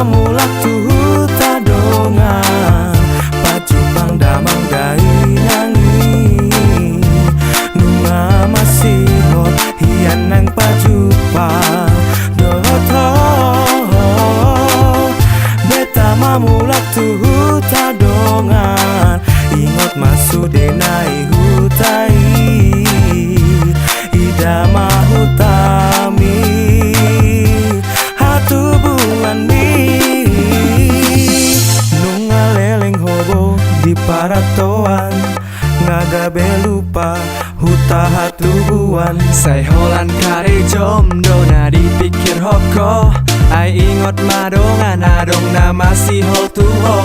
mulak tuh tadongan pacupang damang dai nangi nunga masih hot hian nang pacupang doto beta mulak tuh tadongan ingot masudenai hutai ida mahutami hatu bulan mi nunga leleng hobo di paratoan ngagabe lupa huta hatubuan Say holan kare jomdo na dipikir hoko ai ingot madongan adong na masih hol tuho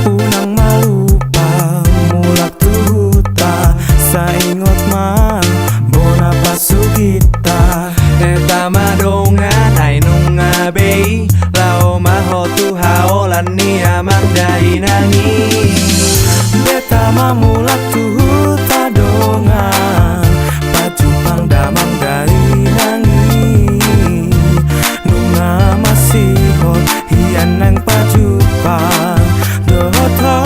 unang malupa mulak tuhuta saingot ma bona pasugita eta madongan ai nunga bei lao maho tu haolan ni amang dai nangi beta mulak tuhuta dongan pacupang damang dari nangi nunga masih hot hian nang pacupang doto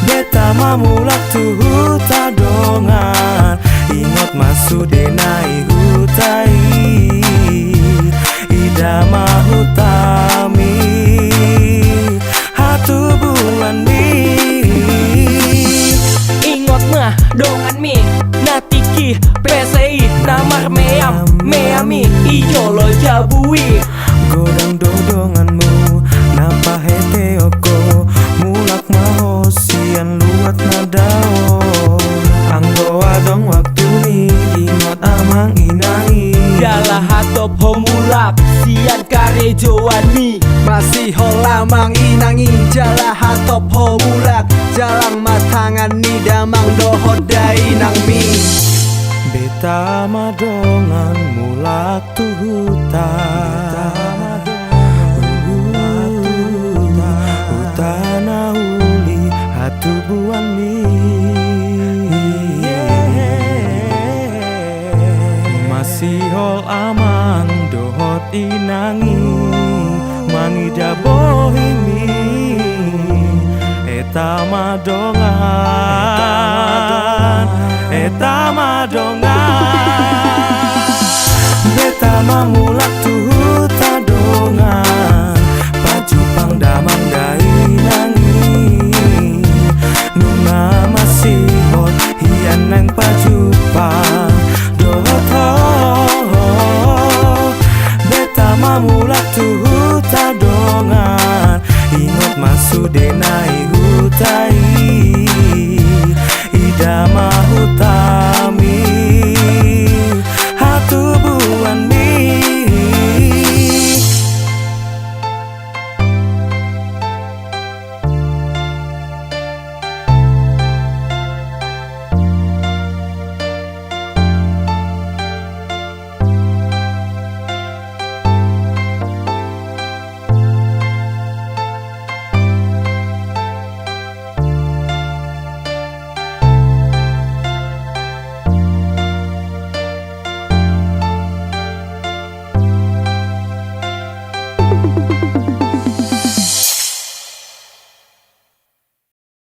beta mulak tuhuta dongan ingot masudenai hutai ida mahutami hatu bulan mi ingot mah dongan mi natiki PSI namar meami iyo lo jabui godang dodonganmu napa hete oko mulak mahosian luat nadao anggo adong waktu ni ingot amang inangi dalah hatop homulak sian kare joani masih holamang inangi jalah hatop ho mulak jalang matangan ni damang dohodai nang mi beta madongan mulak tuhuta hutana uli hatubuan mi masih hol amang dohot inangi mangida bohimi eta madongan beta mulak tuhuta dongan pacupang damang dai nangi nunga masih hot hian nang pacupang doto beta mulak tuhuta dongan ingot masudenai hutai ida mahutami